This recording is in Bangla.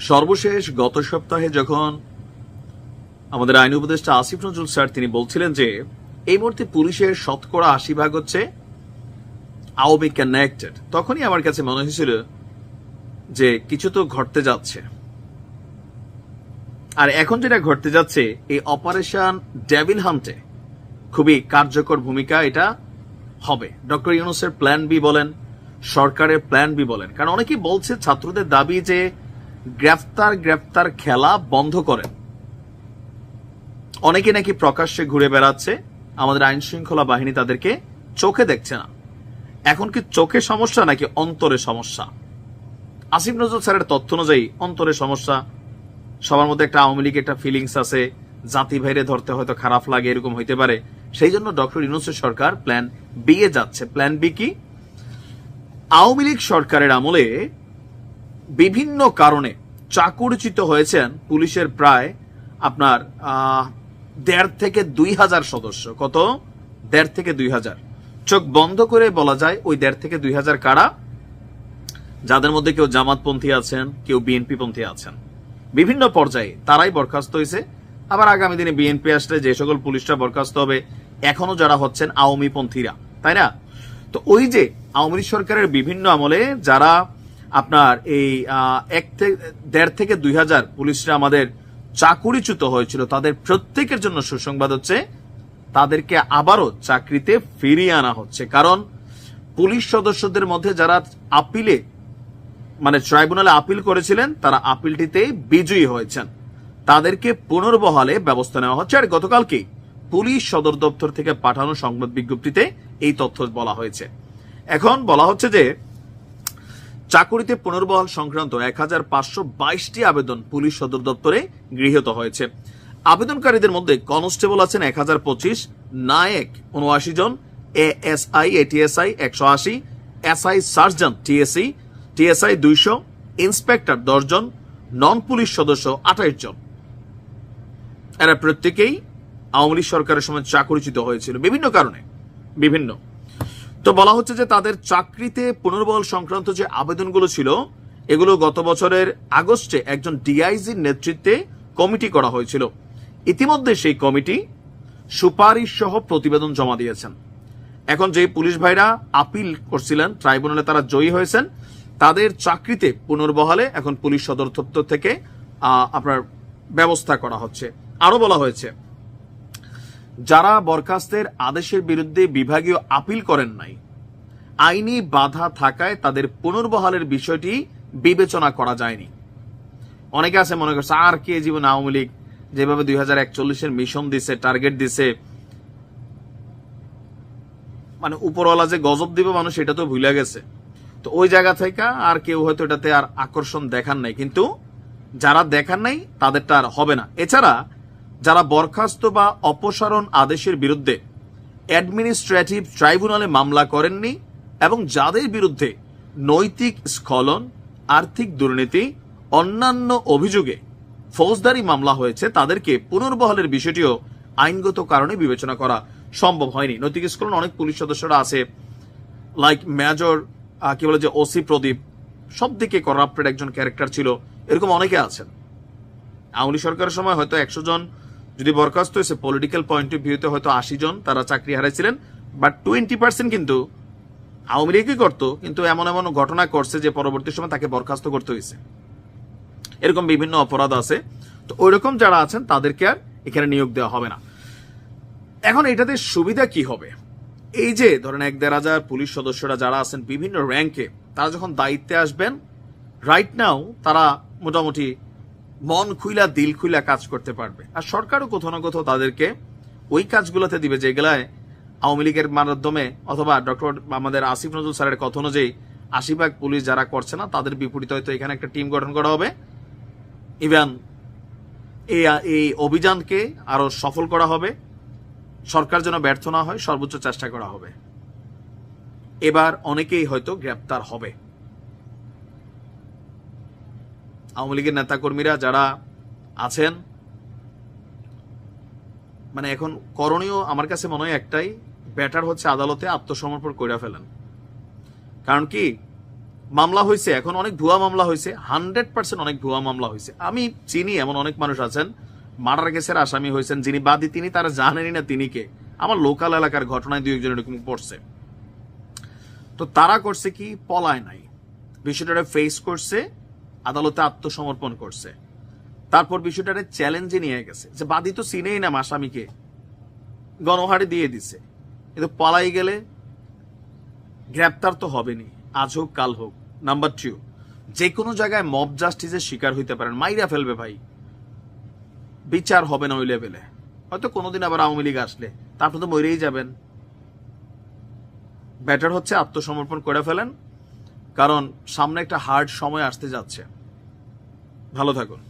সর্বশেষ গত সপ্তাহে যখন আমাদের আইন উপদেষ্টা আসিফ নজরুল স্যার তিনি বলছিলেন যে এই মুহূর্তে পুলিশের 80% হচ্ছে আওয়ামী কানেক্টেড, তখনই আমার কাছে মনে হয়েছিল যে কিছু তো ঘটতে যাচ্ছে। আর এখন যেটা ঘটতে যাচ্ছে, এই অপারেশন ডেভিল হান্টে খুবই কার্যকর ভূমিকা এটা হবে। ডক্টর ইউনূসের প্ল্যান বি বলেন, সরকারের প্ল্যান বি বলেন, কারণ অনেকেই বলছে ছাত্রদের দাবি যে গ্রেফতার খেলা বন্ধ করেন। অনেকে নাকি প্রকাশ্যে ঘুরে বেড়াচ্ছে, আমাদের আইন শৃঙ্খলা বাহিনী তাদেরকে চোখে দেখছে না। এখন কি চোখে সমস্যা নাকি অন্তরে সমস্যা? আসিফ নজরুল স্যারের তথ্য অনুযায়ী অন্তরে সমস্যা। সবার মধ্যে একটা আওয়ামী লীগ একটা ফিলিংস আছে, জাতি ভাইরে ধরতে হয়তো খারাপ লাগে, এরকম হইতে পারে। সেই জন্য ডক্টর ইউনূসের সরকার প্ল্যান বি এ যাচ্ছে। প্ল্যান বি কি? আওয়ামী লীগ সরকারের আমলে বিভিন্ন কারণে চাকরিচ্যুত হয়েছেন পুলিশের প্রায় আপনার 1.5 থেকে 2,000 সদস্য। কত? 1.5 থেকে 2,000। চোখ বন্ধ করে বলা যায় ওই 1.5 থেকে 2,000 কারা, যাদের মধ্যে কেউ জামাতপন্থী আছেন, কেউ বিএনপি পন্থী আছেন। বিভিন্ন পর্যায়ে তারাই বরখাস্ত হয়েছে। আবার আগামী দিনে বিএনপি আসলে যে সকল পুলিশরা বরখাস্ত হবে, এখনো যারা হচ্ছেন আওয়ামী পন্থীরা, তাই না? তো ওই যে আওয়ামী লীগ সরকারের বিভিন্ন আমলে যারা আপনার এই 1.5 থেকে 2,000 পুলিশরা আমাদের চাকুরিচ্যুত হয়েছিল, তাদের প্রত্যেকের জন্য সুসংবাদ হচ্ছে তাদেরকে আবারও চাকরিতে ফিরিয়ে আনা হচ্ছে। কারণ পুলিশ সদস্যদের মধ্যে যারা আপিলে মানে ট্রাইব্যুনালে আপিল করেছিলেন, তারা আপিলটিতে বিজয়ী হয়েছেন, তাদেরকে পুনর্বহালে ব্যবস্থা নেওয়া হচ্ছে। আর গতকালকে পুলিশ সদর দপ্তর থেকে পাঠানো সংবাদ বিজ্ঞপ্তিতে এই তথ্য বলা হয়েছে। এখন বলা হচ্ছে যে চাকুরিতে পুনর্বহাল সংক্রান্ত 1,522টি আবেদন পুলিশ সদর দপ্তরে গৃহীত হয়েছে। আবেদনকারীদের মধ্যে কনস্টেবল আছেন 1,025, নায়েক 79 জন, ASI ATSI 180, SI sergeant TSI 200, inspector 10 জন, নন পুলিশ সদস্য 28 জন। এরা প্রত্যেকেই আওয়ামী লীগ সরকারের সময় চাকরিচ্যুত হয়েছিল বিভিন্ন কারণে। তো বলা হচ্ছে যে তাদের চাকরিতে পুনর্বহাল সংক্রান্ত যে আবেদনগুলো ছিল, এগুলো গত বছরের আগস্টে একজন ডিআইজির নেতৃত্বে কমিটি করা হয়েছিল। ইতিমধ্যে সেই কমিটি সুপারিশ সহ প্রতিবেদন জমা দিয়েছেন। এখন যে পুলিশ ভাইরা আপিল করছিলেন ট্রাইব্যুনালে, তারা জয়ী হয়েছেন, তাদের চাকরিতে পুনর্বহালে এখন পুলিশ সদর দপ্তর থেকে আপনার ব্যবস্থা করা হচ্ছে। আরো বলা হয়েছে যারা বরখাস্তের আদেশের বিরুদ্ধে বিভাগীয় আপিল করেন নাই, আইনি বাধা থাকায় তাদের পুনর্বহালের বিষয়টি বিবেচনা করা যায়নি। অনেকে আছে মনে করছে আর কে জীবন আওয়ামী লীগ যেভাবে 2041-এর মিশন দিছে, টার্গেট দিছে, মানে উপরওয়ালা যে গজব দিবে মানুষ এটা তো ভুলে গেছে। তো ওই জায়গা থেকে আর কেউ হয়তো এটাতে আর আকর্ষণ দেখান নাই, কিন্তু যারা দেখান নাই তাদেরটা আর হবে না। এছাড়া যারা বরখাস্ত বা অপসারণ আদেশের বিরুদ্ধে অ্যাডমিনিস্ট্রেটিভ ট্রাইব্যুনালে মামলা করেননি এবং যাদের বিরুদ্ধে নৈতিক স্খলন, আর্থিক দুর্নীতি, অন্যান্য অভিযোগে ফৌজদারি মামলা হয়েছে, তাদেরকে পুনর্বহালের বিষয়টিও আইনগত কারণে বিবেচনা করা সম্ভব হয়নি। নৈতিক স্খলন অনেক পুলিশ সদস্যরা আছে, লাইক মেজর কি বলে যে ওসি প্রদীপ, সব দিকে করাপ্টেড একজন ক্যারেক্টার ছিল, এরকম অনেকে আছেন। আওয়ামী লীগ সরকারের সময় হয়তো 100 জন যদি বরখাস্ত হয়েছে, পলিটিক্যাল পয়েন্ট অফ ভিউতে হয়তো 80 জন তারা চাকরি হারাইছিলেন, বাট 20% কিন্তু আওয়ামী লীগই করতো, কিন্তু এমন এমন ঘটনা করছে যে পরবর্তী সময় তাকে বরখাস্ত করতে হয়েছে। এরকম বিভিন্ন অপরাধ আছে। তো ওইরকম যারা আছেন তাদেরকে আর এখানে নিয়োগ দেওয়া হবে না। এখন এটাতে সুবিধা কি হবে? এই যে ধরেন 1-1.5 হাজার পুলিশ সদস্যরা যারা আছেন বিভিন্ন র্যাঙ্কে, তারা যখন দায়িত্বে আসবেন, রাইট নাও তারা মোটামুটি মন খুইলা দিল খুইলা কাজ করতে পারবে। আর সরকারও কোথাও না কোথাও তাদেরকে ওই কাজগুলোতে দিবে যেগুলায় আওয়ামী লীগের মাধ্যমে অথবা ডক্টর আমাদের আসিফ নজরুল স্যারের কথা অনুযায়ী 80% পুলিশ যারা করছে না তাদের বিপরীতে হয়তো এখানে একটা টিম গঠন করা হবে। ইভেন এই অভিযানকে আরো সফল করা হবে, সরকার যেন ব্যর্থ না হয় সর্বোচ্চ চেষ্টা করা হবে। এবার অনেকেই হয়তো গ্রেপ্তার হবে। আওয়ামী লীগের নেতাকর্মীরা যারা আছেন, মানে এখন করণীয় আমার কাছে মনে হয় একটাই, বেটার হচ্ছে আদালতে আত্মসমর্পণ করে ফেলেন। কারণ কি মামলা হয়েছে, এখন অনেক ভুয়া মামলা হয়েছে, 100% অনেক ভুয়া মামলা হয়েছে। আমি চিনি এমন অনেক মানুষ আছেন মার্ডার কেসের আসামি হয়েছেন, যিনি বাদী তিনি তারা জানেনই না তিনি কে। আমার লোকাল এলাকার ঘটনায় 2-1 এরকম পড়ছে। তো তারা করছে কি, পলায় নাই, বিষয়টা ফেস করছে, আদালতে আত্মসমর্পণ করছে, তারপর বিষয়টা চ্যালেঞ্জে নিয়ে গেছে যে বাদী তো চিনেই না আসামিকে, গণহারে দিয়ে দিছে, কিন্তু পলাই গেলে গ্রেপ্তার তো হবেনি, আজ হোক কাল হোক। নাম্বার 2, যে কোনো জায়গায় মব জাস্টিসের শিকার হইতে পারেন, মাইরা ফেলবে ভাই, বিচার হবে না ওই লেভেলে। হয়তো কোনোদিন আবার আওয়ামী লীগ আসলে তা আপনি তো মরেই যাবেন। বেটার হচ্ছে আত্মসমর্পণ করে ফেলেন, কারণ সামনে একটা হার্ড সময় আসতে যাচ্ছে। ভালো থাকুন।